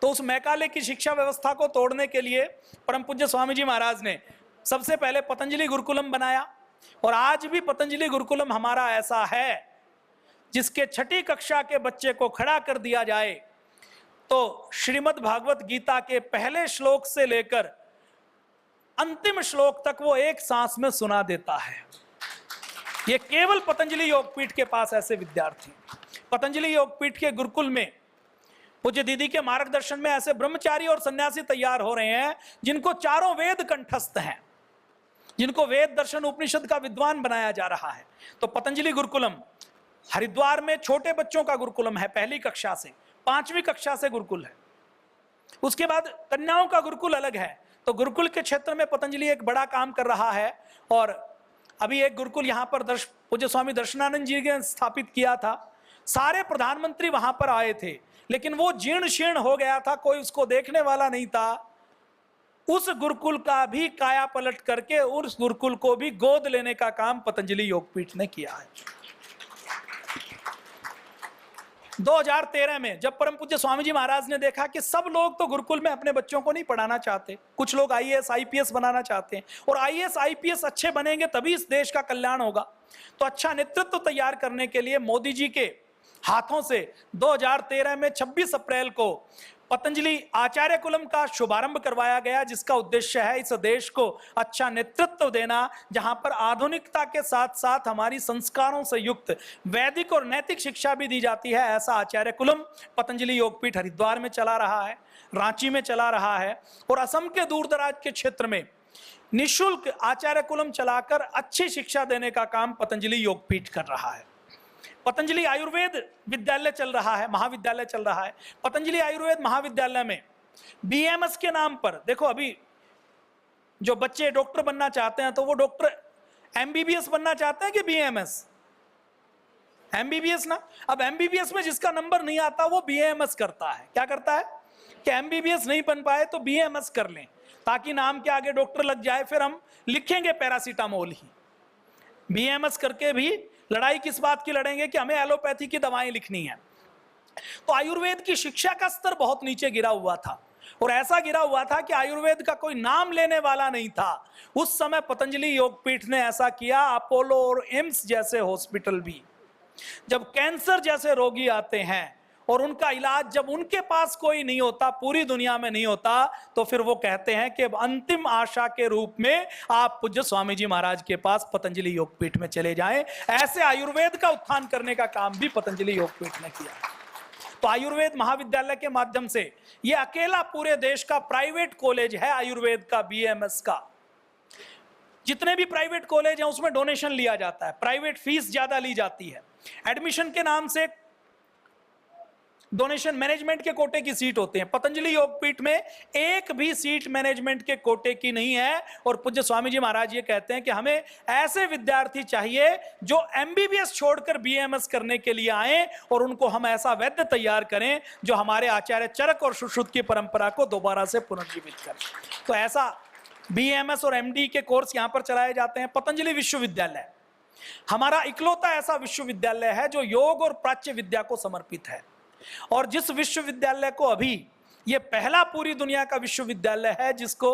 तो उस मैकाले की शिक्षा व्यवस्था को तोड़ने के लिए परम पूज्य स्वामी जी महाराज ने सबसे पहले पतंजलि गुरुकुलम बनाया। और आज भी पतंजलि गुरुकुलम हमारा ऐसा है जिसके 6ठी कक्षा के बच्चे को खड़ा कर दिया जाए तो श्रीमद् भागवत गीता के पहले श्लोक से लेकर अंतिम श्लोक तक वो एक सांस में सुना देता है। ये केवल पतंजलि योगपीठ के पास ऐसे विद्यार्थी। पतंजलि योगपीठ के गुरुकुल में पूज्य दीदी के मार्गदर्शन में ऐसे ब्रह्मचारी और सन्यासी तैयार हो रहे हैं जिनको चारों वेद कंठस्थ हैं, जिनको वेद दर्शन उपनिषद का विद्वान बनाया जा रहा है। तो पतंजलि गुरुकुलम हरिद्वार में छोटे बच्चों का गुरुकुलम है, 1ली कक्षा से 5वीं कक्षा से गुरुकुल है। उसके बाद कन्याओं का गुरुकुल अलग है। तो गुरुकुल के क्षेत्र में पतंजलि एक बड़ा काम कर रहा है। और अभी एक गुरुकुल यहाँ पर पूज्य स्वामी दर्शनानंद जी ने स्थापित किया था। सारे प्रधानमंत्री वहां पर आए थे, लेकिन वो जीर्ण शीर्ण हो गया था, कोई उसको देखने वाला नहीं था। उस गुरुकुल का भी काया पलट करके उस गुरुकुल को भी गोद लेने का काम पतंजलि योगपीठ ने किया है। 2013 में जब परम पूज्य स्वामी जी महाराज ने देखा कि सब लोग तो गुरुकुल में अपने बच्चों को नहीं पढ़ाना चाहते, कुछ लोग आईएएस आईपीएस बनाना चाहते हैं, और आईएएस आईपीएस अच्छे बनेंगे तभी इस देश का कल्याण होगा। तो अच्छा नेतृत्व तैयार करने के लिए मोदी जी के हाथों से 2013 में 26 अप्रैल को पतंजलि आचार्य कुलम का शुभारंभ करवाया गया, जिसका उद्देश्य है इस देश को अच्छा नेतृत्व देना, जहां पर आधुनिकता के साथ साथ हमारी संस्कारों से युक्त वैदिक और नैतिक शिक्षा भी दी जाती है। ऐसा आचार्य कुलम पतंजलि योगपीठ हरिद्वार में चला रहा है, रांची में चला रहा है, और असम के दूर दराज के क्षेत्र में निःशुल्क आचार्य कुलम चलाकर अच्छी शिक्षा देने का काम पतंजलि योगपीठ कर रहा है। पतंजलि आयुर्वेद विद्यालय चल रहा है, महाविद्यालय चल रहा है। पतंजलि आयुर्वेद महाविद्यालय में बीएमएस के नाम पर, देखो अभी जो बच्चे डॉक्टर बनना चाहते हैं तो वो डॉक्टर एमबीबीएस बनना चाहते हैं कि बीएमएस? एमबीबीएस ना। अब एमबीबीएस में जिसका नंबर नहीं आता वो बीएमएस करता है। क्या करता है कि एमबीबीएस नहीं बन पाए तो बीएमएस कर लें, ताकि नाम के आगे डॉक्टर लग जाए, फिर हम लिखेंगे पैरासीटामोल ही। बीएमएस करके भी लड़ाई किस बात की लड़ेंगे कि हमें एलोपैथी की दवाएं लिखनी है। तो आयुर्वेद की शिक्षा का स्तर बहुत नीचे गिरा हुआ था, और ऐसा गिरा हुआ था कि आयुर्वेद का कोई नाम लेने वाला नहीं था। उस समय पतंजलि योगपीठ ने ऐसा किया। अपोलो और एम्स जैसे हॉस्पिटल भी, जब कैंसर जैसे रोगी आते हैं और उनका इलाज जब उनके पास कोई नहीं होता, पूरी दुनिया में नहीं होता, तो फिर वो कहते हैं कि अंतिम आशा के रूप में आप पूज्य स्वामी जी महाराज के पास पतंजलि योगपीठ में चले जाएं। ऐसे आयुर्वेद का उत्थान करने का काम भी पतंजलि योगपीठ ने किया। तो आयुर्वेद महाविद्यालय के माध्यम से ये अकेला पूरे देश का प्राइवेट कॉलेज है आयुर्वेद का, बीएमएस का। जितने भी प्राइवेट कॉलेज हैं उसमें डोनेशन लिया जाता है, प्राइवेट फीस ज्यादा ली जाती है। एडमिशन के नाम से डोनेशन मैनेजमेंट के कोटे की सीट होते हैं। पतंजलि योगपीठ में एक भी सीट मैनेजमेंट के कोटे की नहीं है। और पूज्य स्वामी जी महाराज ये कहते हैं कि हमें ऐसे विद्यार्थी चाहिए जो एमबीबीएस छोड़कर बीएमएस करने के लिए आए, और उनको हम ऐसा वैद्य तैयार करें जो हमारे आचार्य चरक और सुश्रुत की परंपरा को दोबारा से पुनर्जीवित करें। तो ऐसा बीएमएस और एमडी के कोर्स यहां पर चलाए जाते हैं। पतंजलि विश्वविद्यालय हमारा इकलौता ऐसा विश्वविद्यालय है जो योग और प्राच्य विद्या को समर्पित है। और जिस विश्वविद्यालय को अभी ये पहला पूरी दुनिया का विश्वविद्यालय है जिसको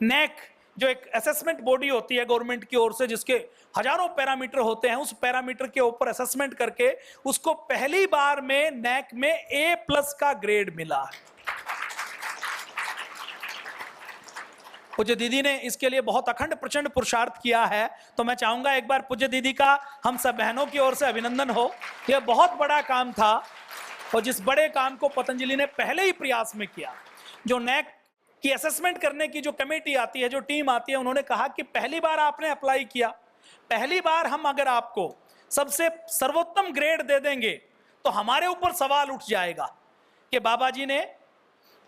नैक, जो एक असेसमेंट बॉडी होती है गवर्नमेंट की ओर से, जिसके हजारों पैरामीटर होते हैं, उस पैरामीटर के ऊपर असेसमेंट करके उसको पहली बार में नैक में A+ का ग्रेड मिला है। पूज्य दीदी ने इसके लिए बहुत अखंड प्रचंड पुरुषार्थ किया है। तो मैं चाहूंगा एक बार पूज्य दीदी का हम सब बहनों की ओर से अभिनंदन हो। यह बहुत बड़ा काम था, और जिस बड़े काम को पतंजलि ने पहले ही प्रयास में किया। जो नैक की असेसमेंट करने की जो कमेटी आती है, जो टीम आती है, उन्होंने कहा कि पहली बार आपने अप्लाई किया, पहली बार हम अगर आपको सबसे सर्वोत्तम ग्रेड दे देंगे तो हमारे ऊपर सवाल उठ जाएगा कि बाबा जी ने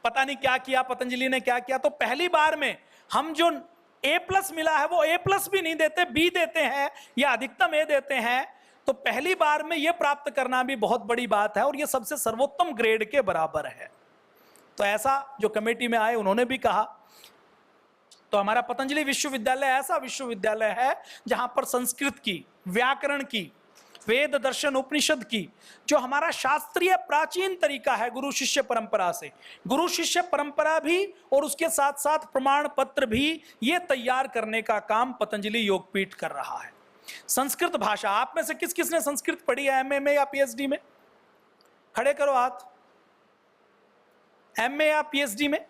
पता नहीं क्या किया, पतंजलि ने क्या किया। तो पहली बार में हम जो A+ मिला है वो A+ भी नहीं देते, B देते हैं या अधिकतम A देते हैं। तो पहली बार में यह प्राप्त करना भी बहुत बड़ी बात है, और यह सबसे सर्वोत्तम ग्रेड के बराबर है। तो ऐसा जो कमेटी में आए उन्होंने भी कहा। तो हमारा पतंजलि विश्वविद्यालय ऐसा विश्वविद्यालय है जहां पर संस्कृत की, व्याकरण की, वेद दर्शन उपनिषद की जो हमारा शास्त्रीय प्राचीन तरीका है गुरु शिष्य परंपरा से, गुरु शिष्य परंपरा भी और उसके साथ साथ प्रमाण पत्र भी ये तैयार करने का काम पतंजलि योगपीठ कर रहा है। संस्कृत भाषा, आप में से किस किस ने संस्कृत पढ़ी है एमए में या पीएचडी में? खड़े करो हाथ। एमए या पीएचडी में?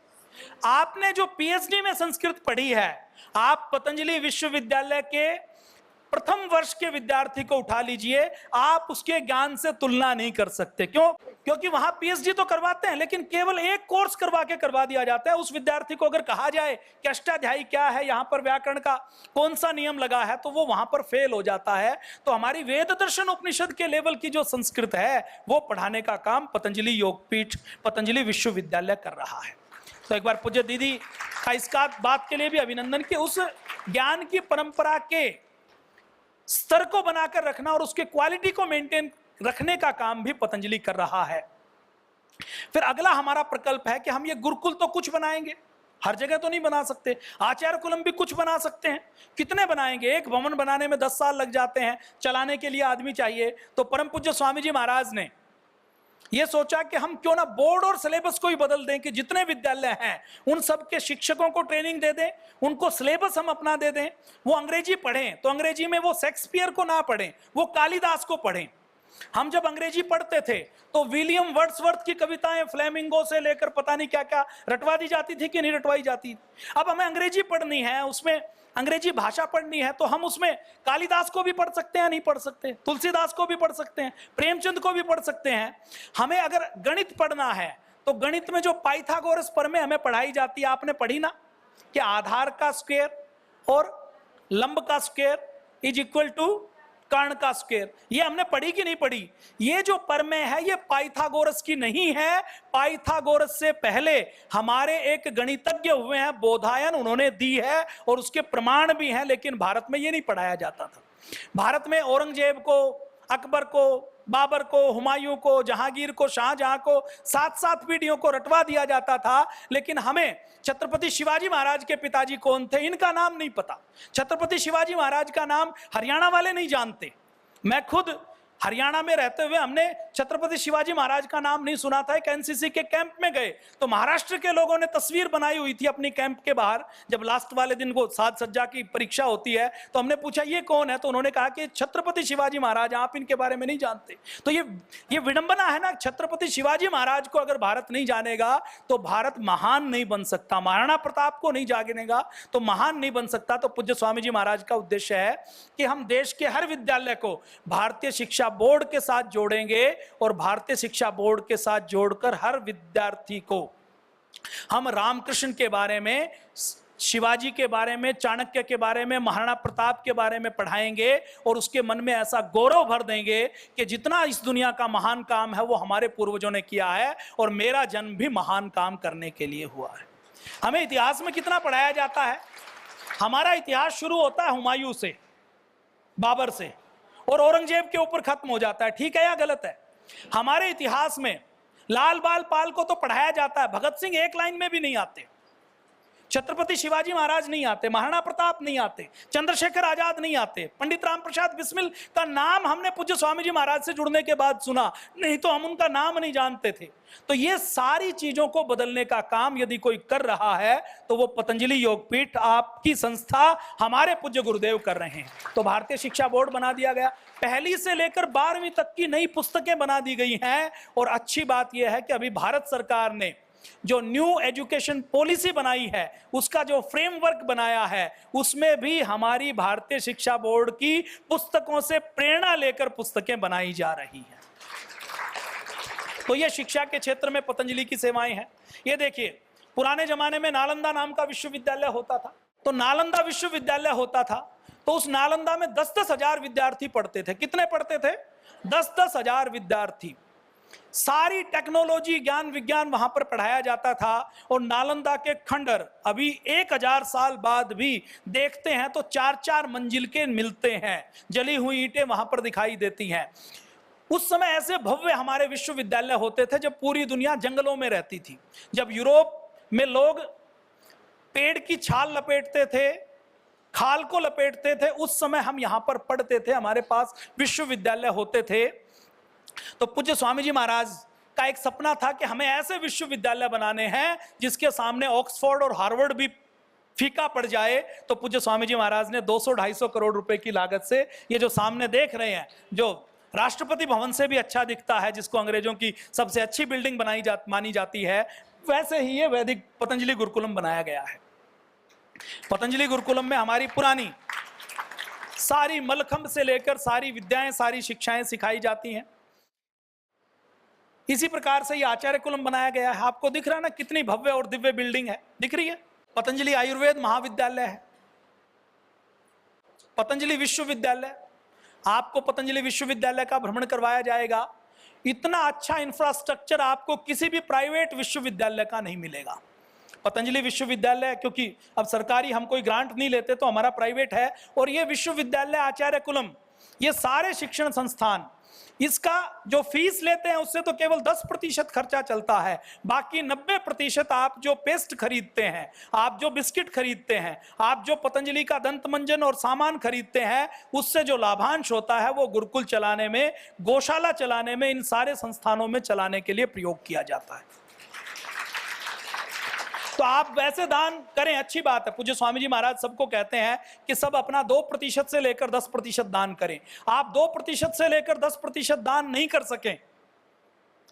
आपने जो पीएचडी में संस्कृत पढ़ी है, आप पतंजलि विश्वविद्यालय के प्रथम वर्ष के विद्यार्थी को उठा लीजिए, आप उसके ज्ञान से तुलना नहीं कर सकते। क्यों? क्योंकि वहां पीएचडी तो करवाते हैं लेकिन केवल एक कोर्स करवा दिया जाता है। उस विद्यार्थी को अगर कहा जाए कि अष्टाध्यायी क्या है, यहां पर व्याकरण का कौन सा नियम लगा है, तो वो वहां पर फेल हो जाता है। तो हमारी वेद दर्शन उपनिषद के लेवल की जो संस्कृत है वो पढ़ाने का काम पतंजलि योगपीठ, पतंजलि विश्वविद्यालय कर रहा है। तो एक बार पूज्य दीदी का इस बात के लिए भी अभिनंदन कि उस ज्ञान की परंपरा के स्तर को बनाकर रखना और उसके क्वालिटी को मेंटेन रखने का काम भी पतंजलि कर रहा है। फिर अगला हमारा प्रकल्प है कि हम ये गुरुकुल तो कुछ बनाएंगे, हर जगह तो नहीं बना सकते। आचार्य कुलम भी कुछ बना सकते हैं, कितने बनाएंगे? एक भवन बनाने में 10 साल लग जाते हैं, चलाने के लिए आदमी चाहिए। तो परम पूज्य स्वामी जी महाराज ने ये सोचा कि हम क्यों ना बोर्ड और सिलेबस को ही बदल दें कि जितने विद्यालय हैं उन सब के शिक्षकों को ट्रेनिंग दे दें, उनको सिलेबस हम अपना दे दें। वो अंग्रेजी पढ़ें तो अंग्रेजी में वो शेक्सपियर को ना पढ़ें, वो कालिदास को पढ़ें। हम जब अंग्रेजी पढ़ते थे तो विलियम वर्ड्सवर्थ की कविताएं फ्लेमिंगो से लेकर पता नहीं क्या क्या रटवा दी जाती थी कि नहीं रटवाई जाती। अब हमें अंग्रेजी पढ़नी है, उसमें अंग्रेजी भाषा पढ़नी है, तो हम उसमें कालिदास को भी पढ़ सकते हैं, नहीं पढ़ सकते? तुलसीदास को भी पढ़ सकते हैं, प्रेमचंद को भी पढ़ सकते हैं। हमें अगर गणित पढ़ना है तो गणित में जो पाइथागोरस प्रमेय हमें पढ़ाई जाती है, आपने पढ़ी ना, कि आधार का स्क्वायर और लंब का स्क्वायर इज इक्वल टू कर्ण का स्क्वायर। ये हमने पढ़ी कि नहीं पढ़ी? ये जो प्रमेय है ये पाइथागोरस की नहीं है। पाइथागोरस से पहले हमारे एक गणितज्ञ हुए हैं बोधायन, उन्होंने दी है और उसके प्रमाण भी हैं, लेकिन भारत में ये नहीं पढ़ाया जाता था। भारत में औरंगजेब को, अकबर को, बाबर को, हुमायूं को, जहांगीर को, शाहजहां को 7-7 पीढ़ियों को रटवा दिया जाता था, लेकिन हमें छत्रपति शिवाजी महाराज के पिताजी कौन थे इनका नाम नहीं पता। छत्रपति शिवाजी महाराज का नाम हरियाणा वाले नहीं जानते। मैं खुद हरियाणा में रहते हुए हमने छत्रपति शिवाजी महाराज का नाम नहीं सुना था। एक एनसीसी के कैंप में गए तो महाराष्ट्र के लोगों ने तस्वीर बनाई हुई थी अपनी कैंप के बाहर। जब लास्ट वाले दिन को साज सज्जा की परीक्षा होती है तो हमने पूछा ये कौन है, तो उन्होंने कहा कि छत्रपति शिवाजी महाराज, आप इनके बारे में नहीं जानते। तो ये विडंबना है ना। छत्रपति शिवाजी महाराज को अगर भारत नहीं जानेगा तो भारत महान नहीं बन सकता। महाराणा प्रताप को नहीं जानेगा तो महान नहीं बन सकता। तो पूज्य स्वामी जी महाराज का उद्देश्य है कि हम देश के हर विद्यालय को भारतीय शिक्षा बोर्ड के साथ जोड़ेंगे और भारतीय शिक्षा बोर्ड के साथ जोड़कर हर विद्यार्थी को हम रामकृष्ण के बारे में, शिवाजी के बारे में, चाणक्य के बारे में, महाराणा प्रताप के बारे में पढ़ाएंगे और उसके मन में ऐसा गौरव भर देंगे कि जितना इस दुनिया का महान काम है वो हमारे पूर्वजों ने किया है और मेरा जन्म भी महान काम करने के लिए हुआ है। हमें इतिहास में कितना पढ़ाया जाता है? हमारा इतिहास शुरू होता है हुमायूं से, बाबर से, और औरंगजेब के ऊपर खत्म हो जाता है। ठीक है या गलत है? हमारे इतिहास में लाल बाल पाल को तो पढ़ाया जाता है, भगत सिंह एक लाइन में भी नहीं आते, छत्रपति शिवाजी महाराज नहीं आते, महाराणा प्रताप नहीं आते, चंद्रशेखर आजाद नहीं आते, पंडित राम प्रसाद बिस्मिल का नाम हमने पूज्य स्वामी जी महाराज से जुड़ने के बाद सुना, नहीं तो हम उनका नाम नहीं जानते थे। तो ये सारी चीजों को बदलने का काम यदि कोई कर रहा है तो वो पतंजलि योगपीठ, आपकी संस्था, हमारे पूज्य गुरुदेव कर रहे हैं। तो भारतीय शिक्षा बोर्ड बना दिया गया, पहली से लेकर 12वीं तक की नई पुस्तकें बना दी गई हैं। और अच्छी बात यह है कि अभी भारत सरकार ने जो न्यू एजुकेशन पॉलिसी बनाई है, उसका जो फ्रेमवर्क बनाया है, उसमें भी हमारी भारतीय शिक्षा बोर्ड की पुस्तकों से प्रेरणा लेकर पुस्तकें बनाई जा रही हैं। तो ये शिक्षा के क्षेत्र में पतंजलि की सेवाएं हैं। ये देखिए, पुराने जमाने में नालंदा नाम का विश्वविद्यालय होता था। तो नालंदा विश्वविद्यालय होता था तो उस नालंदा में 10-10 हजार विद्यार्थी पढ़ते थे। कितने पढ़ते थे? 10-10 हजार विद्यार्थी। सारी टेक्नोलॉजी, ज्ञान विज्ञान वहां पर पढ़ाया जाता था। और नालंदा के खंडर अभी 1000 साल बाद भी देखते हैं तो 4-4 मंजिल के मिलते हैं, जली हुई ईंटें वहां पर दिखाई देती हैं। उस समय ऐसे भव्य हमारे विश्वविद्यालय होते थे जब पूरी दुनिया जंगलों में रहती थी। जब यूरोप में लोग पेड़ की छाल लपेटते थे, खाल को लपेटते थे। उस समय हम यहां पर पढ़ते थे, हमारे पास विश्वविद्यालय होते थे। तो पूज्य स्वामी जी महाराज का एक सपना था कि हमें ऐसे विश्वविद्यालय बनाने हैं जिसके सामने ऑक्सफोर्ड और हार्वर्ड भी फीका पड़ जाए। तो पूज्य स्वामी जी महाराज ने 200-250 करोड़ रुपए की लागत से ये जो सामने देख रहे हैं, जो राष्ट्रपति भवन से भी अच्छा दिखता है, जिसको अंग्रेजों की सबसे अच्छी बिल्डिंग मानी जाती है, वैसे ही ये वैदिक पतंजलि गुरुकुलम बनाया गया है। पतंजलि गुरुकुलम में हमारी पुरानी सारी मलखंब से लेकर सारी विद्याएं, सारी शिक्षाएं सिखाई जाती हैं। इसी प्रकार से ये आचार्य कुलम बनाया गया है। आपको दिख रहा है ना कितनी भव्य और दिव्य बिल्डिंग है, दिख रही है। पतंजलि आयुर्वेद महाविद्यालय है, पतंजलि विश्वविद्यालय, आपको पतंजलि विश्वविद्यालय का भ्रमण करवाया जाएगा। इतना अच्छा इंफ्रास्ट्रक्चर आपको किसी भी प्राइवेट विश्वविद्यालय का नहीं मिलेगा। पतंजलि विश्वविद्यालय, क्योंकि अब सरकारी हम कोई ग्रांट नहीं लेते तो हमारा प्राइवेट है, और ये विश्वविद्यालय आचार्य कुलम, ये सारे शिक्षण संस्थान इसका जो फीस लेते हैं उससे तो केवल 10% खर्चा चलता है। बाकी 90% आप जो पेस्ट खरीदते हैं, आप जो बिस्किट खरीदते हैं, आप जो पतंजलि का दंत मंजन और सामान खरीदते हैं, उससे जो लाभांश होता है वो गुरुकुल चलाने में, गौशाला चलाने में, इन सारे संस्थानों में चलाने के लिए प्रयोग किया जाता है। तो आप वैसे दान करें, अच्छी बात है। पूज्य स्वामी जी महाराज सबको कहते हैं कि सब अपना 2% से लेकर 10% दान करें। आप 2% से लेकर 10% दान नहीं कर सकें,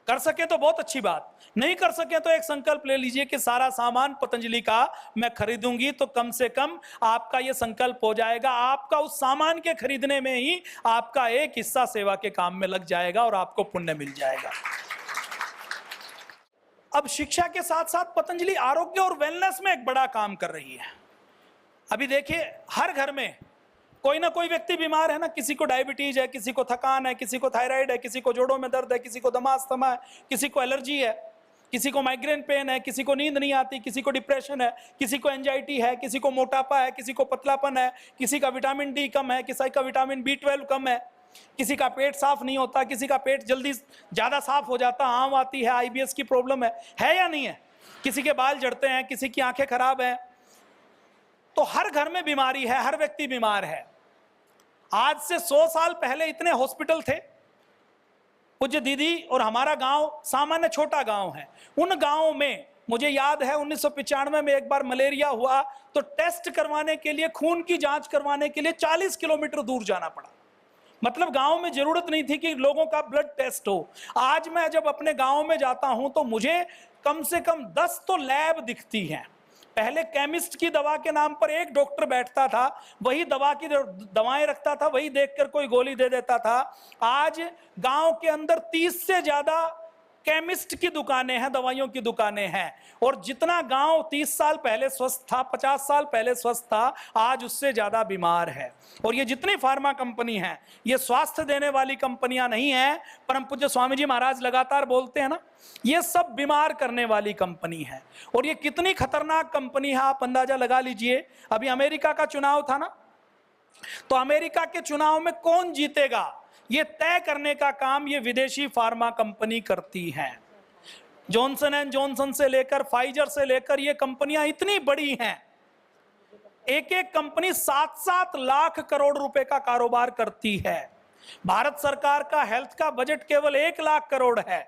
कर सके तो बहुत अच्छी बात, नहीं कर सके तो एक संकल्प ले लीजिए कि सारा सामान पतंजलि का मैं खरीदूंगी। तो कम से कम आपका यह संकल्प हो जाएगा, आपका उस सामान के खरीदने में ही आपका एक हिस्सा सेवा के काम में लग जाएगा और आपको पुण्य मिल जाएगा। अब शिक्षा के साथ साथ पतंजलि आरोग्य और वेलनेस में एक बड़ा काम कर रही है। अभी देखिए, हर घर में कोई ना कोई व्यक्ति बीमार है ना, किसी को डायबिटीज है, किसी को थकान है, किसी को थायराइड है, किसी को जोड़ों में दर्द है, किसी को दमा अस्थमा है, किसी को एलर्जी है, किसी को माइग्रेन पेन है, किसी को नींद नहीं आती, किसी को डिप्रेशन है, किसी को एंजाइटी है, किसी को मोटापा है, किसी को पतलापन है, किसी का विटामिन डी कम है, किसी का विटामिन B12 कम है, किसी का पेट साफ नहीं होता, किसी का पेट जल्दी ज्यादा साफ हो जाता, आम आती है, IBS की प्रॉब्लम है या नहीं है, किसी के बाल झड़ते हैं, किसी की आंखें खराब हैं। तो हर घर में बीमारी है, हर व्यक्ति बीमार है। आज से 100 साल पहले इतने हॉस्पिटल थे। पूज्य दीदी और हमारा गांव सामान्य छोटा गांव है, उन गांवों में मुझे याद है 1995 में एक बार मलेरिया हुआ तो टेस्ट करवाने के लिए, खून की जांच करवाने के लिए 40 किलोमीटर दूर जाना पड़ा। मतलब गांव में जरूरत नहीं थी कि लोगों का ब्लड टेस्ट हो। आज मैं जब अपने गांव में जाता हूं तो मुझे कम से कम 10 तो लैब दिखती हैं। पहले केमिस्ट की दवा के नाम पर एक डॉक्टर बैठता था, वही दवा की दवाएं रखता था, वही देखकर कोई गोली दे देता था। आज गांव के अंदर 30 से ज्यादा केमिस्ट की दुकानें हैं, दवाइयों की दुकानें हैं। और जितना गांव 30 साल पहले स्वस्थ था, 50 साल पहले स्वस्थ था, आज उससे ज्यादा बीमार है। और ये जितनी फार्मा कंपनी हैं, ये स्वास्थ्य देने वाली कंपनियां नहीं हैं। परम पूज्य स्वामी जी महाराज लगातार बोलते हैं ना, ये सब बीमार करने वाली कंपनी है। और ये कितनी खतरनाक कंपनी है आप अंदाजा लगा लीजिए। अभी अमेरिका का चुनाव था ना, तो अमेरिका के चुनाव में कौन जीतेगा ये तय करने का काम ये विदेशी फार्मा कंपनी करती है। जॉनसन एंड जॉनसन से लेकर फाइजर से लेकर ये कंपनियां इतनी बड़ी हैं, एक एक कंपनी 7-7 लाख करोड़ रुपए का कारोबार करती है। भारत सरकार का हेल्थ का बजट केवल 1 लाख करोड़ है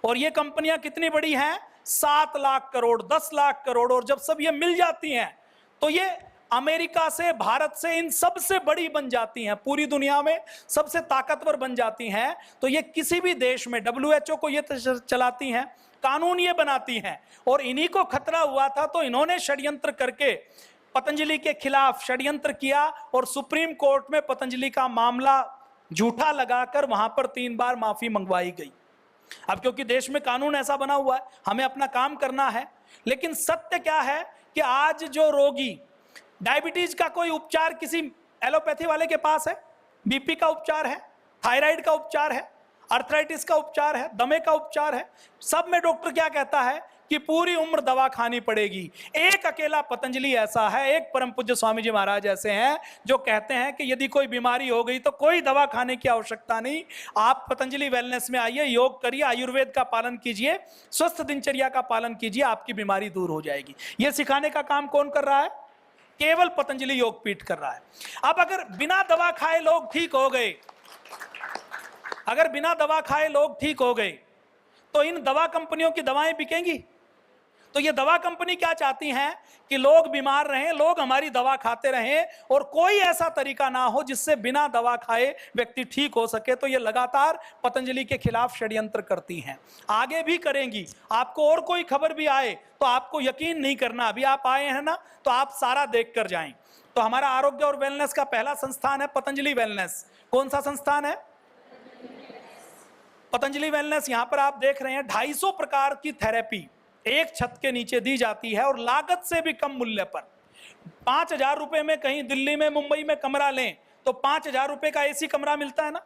और ये कंपनियां कितनी बड़ी हैं, 7 लाख करोड़, 10 लाख करोड़। और जब सब ये मिल जाती हैं तो ये अमेरिका से, भारत से, इन सबसे बड़ी बन जाती हैं, पूरी दुनिया में सबसे ताकतवर बन जाती हैं। तो ये किसी भी देश में WHO को ये चलाती हैं, कानून ये बनाती हैं। और इन्हीं को खतरा हुआ था तो इन्होंने षड्यंत्र करके पतंजलि के खिलाफ षड्यंत्र किया और सुप्रीम कोर्ट में पतंजलि का मामला झूठा लगाकर वहां पर 3 बार माफी मंगवाई गई। अब क्योंकि देश में कानून ऐसा बना हुआ है, हमें अपना काम करना है। लेकिन सत्य क्या है कि आज जो रोगी, डायबिटीज का कोई उपचार किसी एलोपैथी वाले के पास है, BP का उपचार है, थायराइड का उपचार है, अर्थराइटिस का उपचार है, दमे का उपचार है, सब में डॉक्टर क्या कहता है कि पूरी उम्र दवा खानी पड़ेगी। एक अकेला पतंजलि ऐसा है, एक परम पूज्य स्वामी जी महाराज ऐसे हैं जो कहते हैं कि यदि कोई बीमारी हो गई तो कोई दवा खाने की आवश्यकता नहीं, आप पतंजलि वेलनेस में आइए, योग करिए, आयुर्वेद का पालन कीजिए, स्वस्थ दिनचर्या का पालन कीजिए, आपकी बीमारी दूर हो जाएगी। यह सिखाने का काम कौन कर रहा है? केवल पतंजलि योगपीठ कर रहा है। अब अगर बिना दवा खाए लोग ठीक हो गए, अगर बिना दवा खाए लोग ठीक हो गए, तो इन दवा कंपनियों की दवाएं बिकेंगी? तो ये दवा कंपनी क्या चाहती हैं कि लोग बीमार रहें, लोग हमारी दवा खाते रहें, और कोई ऐसा तरीका ना हो जिससे बिना दवा खाए व्यक्ति ठीक हो सके। तो ये लगातार पतंजलि के खिलाफ षड्यंत्र करती हैं, आगे भी करेंगी। आपको और कोई खबर भी आए तो आपको यकीन नहीं करना, अभी आप आए हैं ना, तो आप सारा देख कर जाएं। तो हमारा आरोग्य और वेलनेस का पहला संस्थान है पतंजलि वेलनेस। कौन सा संस्थान है? पतंजलि वेलनेस। यहां पर आप देख रहे हैं 250 प्रकार की थेरेपी एक छत के नीचे दी जाती है, और लागत से भी कम मूल्य पर। 5,000 रुपए में कहीं दिल्ली में, मुंबई में कमरा लें तो 5,000 रुपए का एसी कमरा मिलता है ना,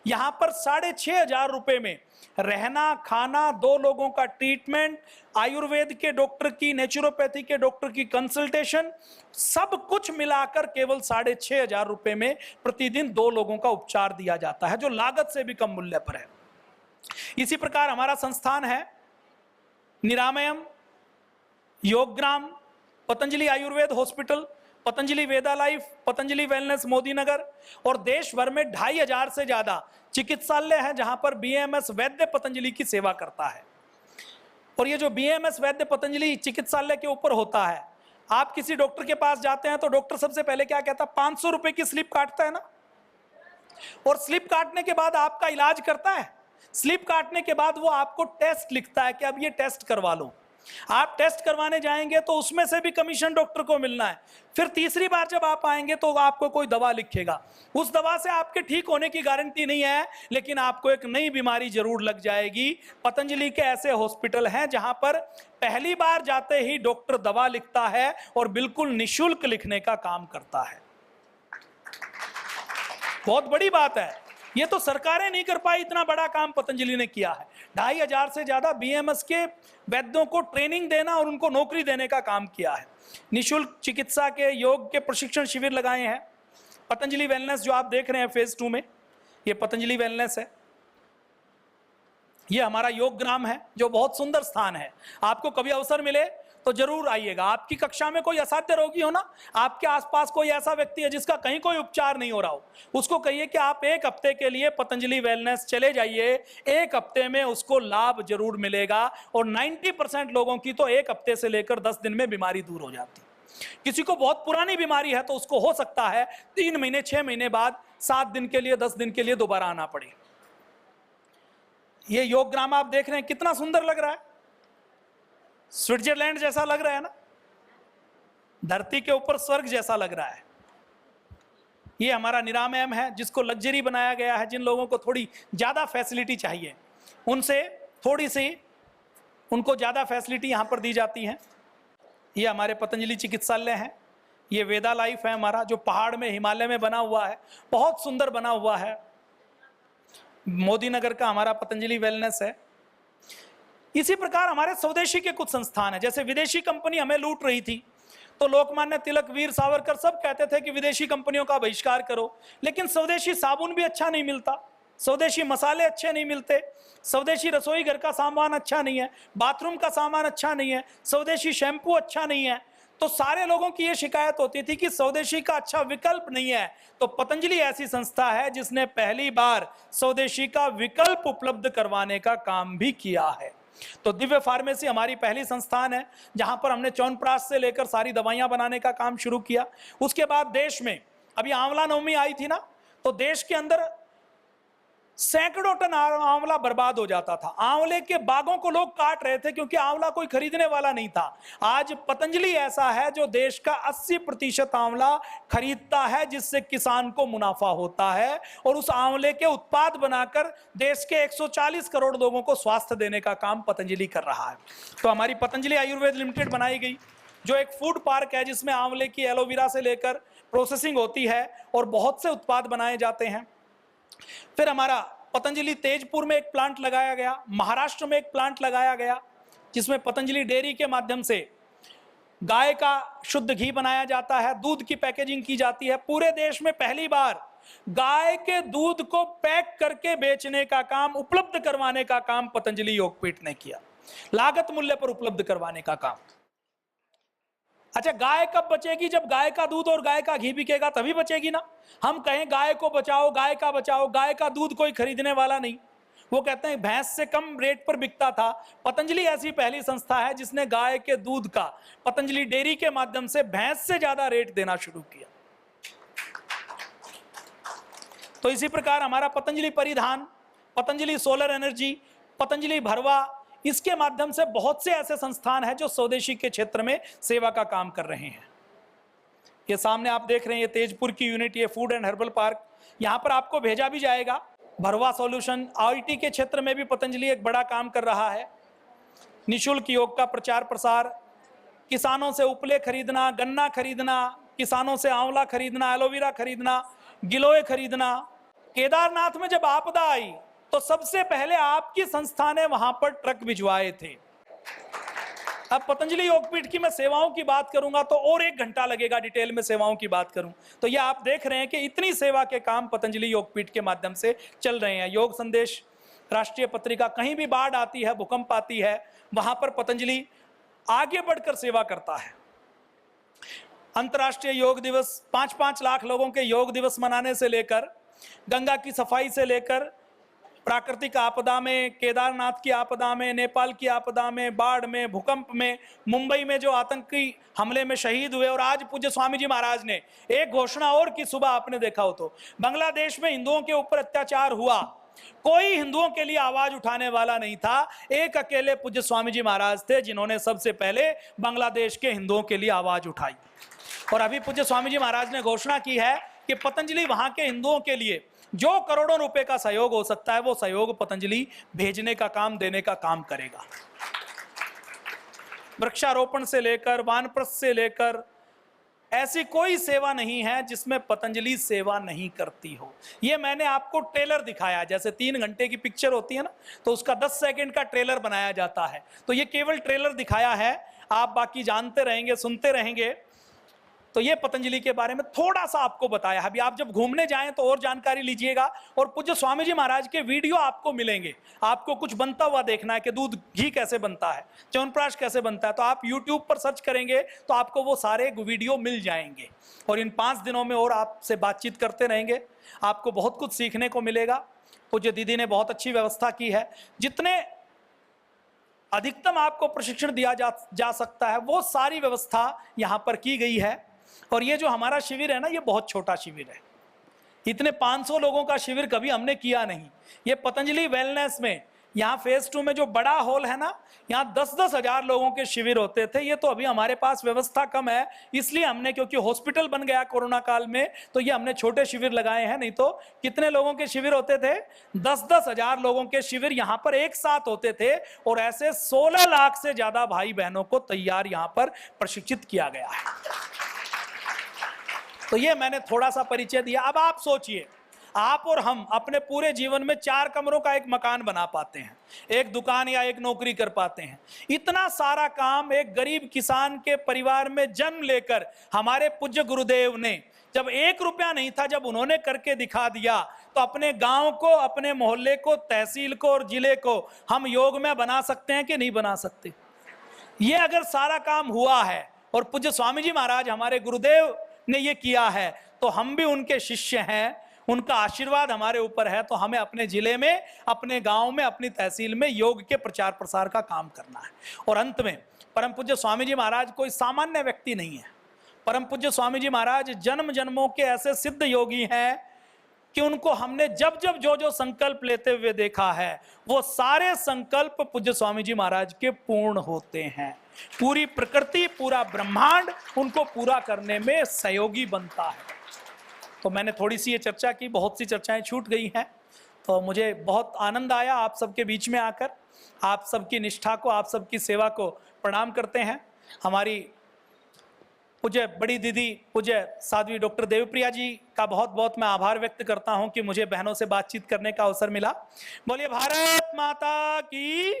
यहां पर 6,500 रुपए में रहना, खाना, 2 लोगों का ट्रीटमेंट, आयुर्वेद के डॉक्टर की, नेचुरोपैथी के डॉक्टर की कंसल्टेशन, सब कुछ मिलाकर केवल 6,500 रुपए में प्रतिदिन 2 लोगों का उपचार दिया जाता है, जो लागत से भी कम मूल्य पर है। इसी प्रकार हमारा संस्थान है निरामयम, योगग्राम, पतंजलि आयुर्वेद हॉस्पिटल, पतंजलि वेदा लाइफ, पतंजलि वेलनेस मोदी नगर, और देश भर में 2,500 से ज्यादा चिकित्सालय हैं जहां पर बीएमएस वैद्य पतंजलि की सेवा करता है। और ये जो बीएमएस वैद्य पतंजलि चिकित्सालय के ऊपर होता है, आप किसी डॉक्टर के पास जाते हैं तो डॉक्टर सबसे पहले क्या कहता है? 500 रुपए की स्लिप काटता है ना, और स्लिप काटने के बाद आपका इलाज करता है। स्लिप काटने के बाद वो आपको टेस्ट लिखता है कि अब ये टेस्ट करवा लो। आप टेस्ट करवाने जाएंगे तो उसमें से भी कमीशन डॉक्टर को मिलना है। फिर तीसरी बार जब आप आएंगे तो आपको कोई दवा लिखेगा, उस दवा से आपके ठीक होने की गारंटी नहीं है, लेकिन आपको एक नई बीमारी जरूर लग जाएगी। पतंजलि के ऐसे हॉस्पिटल हैं जहां पर पहली बार जाते ही डॉक्टर दवा लिखता है और बिल्कुल निःशुल्क लिखने का काम करता है। बहुत बड़ी बात है, ये तो सरकारें नहीं कर पाई, इतना बड़ा काम पतंजलि ने किया है। 2,500 से ज्यादा बीएमएस के वैद्यों को ट्रेनिंग देना और उनको नौकरी देने का काम किया है। निःशुल्क चिकित्सा के, योग के प्रशिक्षण शिविर लगाए हैं। पतंजलि वेलनेस जो आप देख रहे हैं फेज 2 में, ये पतंजलि वेलनेस है। ये हमारा योग ग्राम है जो बहुत सुंदर स्थान है। आपको कभी अवसर मिले तो जरूर आइएगा। आपकी कक्षा में कोई असाध्य रोगी हो ना, आपके आसपास कोई ऐसा व्यक्ति है जिसका कहीं कोई उपचार नहीं हो रहा हो, उसको कहिए कि आप 1 हफ्ते के लिए पतंजलि वेलनेस चले जाइए। 1 हफ्ते में उसको लाभ जरूर मिलेगा, और 90% लोगों की तो 1 हफ्ते से लेकर 10 दिन में बीमारी दूर हो जाती। किसी को बहुत पुरानी बीमारी है तो उसको हो सकता है 3 महीने 6 महीने बाद 7 दिन के लिए 10 दिन के लिए दोबारा आना पड़े। ये योग ग्राम आप देख रहे हैं, कितना सुंदर लग रहा है, स्विट्जरलैंड जैसा लग रहा है ना, धरती के ऊपर स्वर्ग जैसा लग रहा है। ये हमारा निरामयम है जिसको लग्जरी बनाया गया है। जिन लोगों को थोड़ी ज्यादा फैसिलिटी चाहिए उनसे थोड़ी सी उनको ज्यादा फैसिलिटी यहां पर दी जाती है। ये हमारे पतंजलि चिकित्सालय है। ये वेदा लाइफ है हमारा, जो पहाड़ में, हिमालय में बना हुआ है, बहुत सुंदर बना हुआ है। मोदी नगर का हमारा पतंजलि वेलनेस है। इसी प्रकार हमारे स्वदेशी के कुछ संस्थान हैं। जैसे विदेशी कंपनी हमें लूट रही थी तो लोकमान्य तिलक, वीर सावरकर सब कहते थे कि विदेशी कंपनियों का बहिष्कार करो, लेकिन स्वदेशी साबुन भी अच्छा नहीं मिलता, स्वदेशी मसाले अच्छे नहीं मिलते, स्वदेशी रसोई घर का सामान अच्छा नहीं है, बाथरूम का सामान अच्छा नहीं है, स्वदेशी शैम्पू अच्छा नहीं है। तो सारे लोगों की यह शिकायत होती थी कि स्वदेशी का अच्छा विकल्प नहीं है। तो पतंजलि ऐसी संस्था है जिसने पहली बार स्वदेशी का विकल्प उपलब्ध करवाने का काम भी किया है। तो दिव्य फार्मेसी हमारी पहली संस्थान है जहां पर हमने च्यवनप्राश से लेकर सारी दवाइयां बनाने का काम शुरू किया। उसके बाद देश में अभी आंवला नवमी आई थी ना, तो देश के अंदर सैकड़ों टन आंवला बर्बाद हो जाता था। आंवले के बागों को लोग काट रहे थे क्योंकि आंवला कोई खरीदने वाला नहीं था। आज पतंजलि ऐसा है जो देश का 80% आंवला खरीदता है, जिससे किसान को मुनाफा होता है, और उस आंवले के उत्पाद बनाकर देश के 140 करोड़ लोगों को स्वास्थ्य देने का काम पतंजलि कर रहा है। तो हमारी पतंजलि आयुर्वेद लिमिटेड बनाई गई, जो एक फूड पार्क है जिसमें आंवले की एलोवेरा से लेकर प्रोसेसिंग होती है और बहुत से उत्पाद बनाए जाते हैं। फिर हमारा पतंजलि तेजपुर में एक प्लांट लगाया गया, महाराष्ट्र में एक प्लांट लगाया गया जिसमें पतंजलि डेयरी के माध्यम से गाय का शुद्ध घी बनाया जाता है, दूध की पैकेजिंग की जाती है। पूरे देश में पहली बार गाय के दूध को पैक करके बेचने का काम, उपलब्ध करवाने का काम पतंजलि योगपीठ ने किया, लागत मूल्य पर उपलब्ध करवाने का काम। अच्छा, गाय कब बचेगी? जब गाय का दूध और गाय का घी बिकेगा तभी बचेगी ना। हम कहें गाय को बचाओ, गाय का बचाओ, गाय का दूध कोई खरीदने वाला नहीं। वो कहते हैं भैंस से कम रेट पर बिकता था। पतंजलि ऐसी पहली संस्था है जिसने गाय के दूध का पतंजलि डेयरी के माध्यम से भैंस से ज्यादा रेट देना शुरू किया। तो इसी प्रकार हमारा पतंजलि परिधान, पतंजलि सोलर एनर्जी, पतंजलि भरवा, इसके माध्यम से बहुत से ऐसे संस्थान हैं जो स्वदेशी के क्षेत्र में सेवा का काम कर रहे हैं। ये सामने आप देख रहे हैं, ये तेजपुर की यूनिट, ये फूड एंड हर्बल पार्क, यहां पर आपको भेजा भी जाएगा। भरवा सॉल्यूशन, आईटी के क्षेत्र में भी पतंजलि एक बड़ा काम कर रहा है। निशुल्क योग का प्रचार प्रसार, किसानों से उपले खरीदना, गन्ना खरीदना, किसानों से आंवला खरीदना, एलोवेरा खरीदना, गिलोय खरीदना। केदारनाथ में जब आपदा आई तो सबसे पहले आपकी संस्था ने वहां पर ट्रक भिजवाए थे। अब पतंजलि योगपीठ की मैं सेवाओं की बात करूंगा तो और 1 घंटा लगेगा डिटेल में सेवाओं की बात करूं तो। ये आप देख रहे हैं कि इतनी सेवा के काम पतंजलि योगपीठ के माध्यम से चल रहे हैं। योग संदेश राष्ट्रीय पत्रिका, कहीं भी बाढ़ आती है, भूकंप आती है, वहां पर पतंजलि आगे बढ़कर सेवा करता है। अंतर्राष्ट्रीय योग दिवस, 5-5 लाख लोगों के योग दिवस मनाने से लेकर, गंगा की सफाई से लेकर, प्राकृतिक आपदा में, केदारनाथ की आपदा में, नेपाल की आपदा में, बाढ़ में, भूकंप में, मुंबई में जो आतंकी हमले में शहीद हुए, और आज पूज्य स्वामी जी महाराज ने एक घोषणा और की, सुबह आपने देखा हो तो, बांग्लादेश में हिंदुओं के ऊपर अत्याचार हुआ, कोई हिंदुओं के लिए आवाज उठाने वाला नहीं था। एक अकेले पूज्य स्वामी जी महाराज थे जिन्होंने सबसे पहले बांग्लादेश के हिंदुओं के लिए आवाज उठाई। और अभी पूज्य स्वामी जी महाराज ने घोषणा की है कि पतंजलि वहां के हिंदुओं के लिए जो करोड़ों रुपए का सहयोग हो सकता है वो सहयोग पतंजलि भेजने का काम, देने का काम करेगा। वृक्षारोपण से लेकर, वानप्रस्थ से लेकर, ऐसी कोई सेवा नहीं है जिसमें पतंजलि सेवा नहीं करती हो। ये मैंने आपको ट्रेलर दिखाया, जैसे 3 घंटे की पिक्चर होती है ना, तो उसका 10 सेकंड का ट्रेलर बनाया जाता है। तो ये केवल ट्रेलर दिखाया है, आप बाकी जानते रहेंगे, सुनते रहेंगे। तो ये पतंजलि के बारे में थोड़ा सा आपको बताया। अभी आप जब घूमने जाएं तो और जानकारी लीजिएगा, और पूज्य स्वामी जी महाराज के वीडियो आपको मिलेंगे। आपको कुछ बनता हुआ देखना है कि दूध घी कैसे बनता है, च्यवनप्राश कैसे बनता है, तो आप YouTube पर सर्च करेंगे तो आपको वो सारे वीडियो मिल जाएंगे। और इन 5 दिनों में और आपसे बातचीत करते रहेंगे, आपको बहुत कुछ सीखने को मिलेगा। पूज्य दीदी ने बहुत अच्छी व्यवस्था की है, जितने अधिकतम आपको प्रशिक्षण दिया जा सकता है वो सारी व्यवस्था यहाँ पर की गई है। और ये जो हमारा शिविर है ना, ये बहुत छोटा शिविर है। इतने 500 लोगों का शिविर कभी हमने किया नहीं। ये पतंजलि वेलनेस में, यहाँ फेज 2 में जो बड़ा हॉल है ना, यहाँ 10-10 हजार लोगों के शिविर होते थे। ये तो अभी हमारे पास व्यवस्था कम है, इसलिए हमने, क्योंकि हॉस्पिटल बन गया कोरोना काल में, तो ये हमने छोटे शिविर लगाए हैं। नहीं तो कितने लोगों के शिविर होते थे? 10-10 हजार लोगों के शिविर यहाँ पर एक साथ होते थे। और ऐसे 16 लाख से ज्यादा भाई बहनों को तैयार यहाँ पर प्रशिक्षित किया गया है। तो ये मैंने थोड़ा सा परिचय दिया। अब आप सोचिए, आप और हम अपने पूरे जीवन में 4 कमरों का एक मकान बना पाते हैं, एक दुकान या एक नौकरी कर पाते हैं। इतना सारा काम एक गरीब किसान के परिवार में जन्म लेकर हमारे पूज्य गुरुदेव ने, जब 1 रुपया नहीं था, जब उन्होंने करके दिखा दिया, तो अपने गांव को, अपने मोहल्ले को, तहसील को और जिले को हम योग में बना सकते हैं कि नहीं बना सकते? ये अगर सारा काम हुआ है और पूज्य स्वामी जी महाराज हमारे गुरुदेव ने ये किया है, तो हम भी उनके शिष्य हैं, उनका आशीर्वाद हमारे ऊपर है। तो हमें अपने जिले में, अपने गांव में, अपनी तहसील में योग के प्रचार प्रसार का काम करना है। और अंत में, परम पूज्य स्वामी जी महाराज कोई सामान्य व्यक्ति नहीं है। परम पूज्य स्वामी जी महाराज जन्म जन्मों के ऐसे सिद्ध योगी हैं कि उनको हमने जब जब जो संकल्प लेते हुए देखा है, वो सारे संकल्प पूज्य स्वामी जी महाराज के पूर्ण होते हैं। पूरी प्रकृति, पूरा ब्रह्मांड उनको पूरा करने में सहयोगी बनता है। तो मैंने थोड़ी सी ये चर्चा की, बहुत सी चर्चाएं छूट गई हैं। तो मुझे बहुत आनंद आया आप सबके बीच में आकर। आप सबकी निष्ठा को, आप सबकी सेवा को प्रणाम करते हैं। हमारी पूज्य बड़ी दीदी पूज्य साध्वी डॉक्टर देवप्रिया जी का बहुत बहुत मैं आभार व्यक्त करता हूं कि मुझे बहनों से बातचीत करने का अवसर मिला। बोलिए भारत माता की।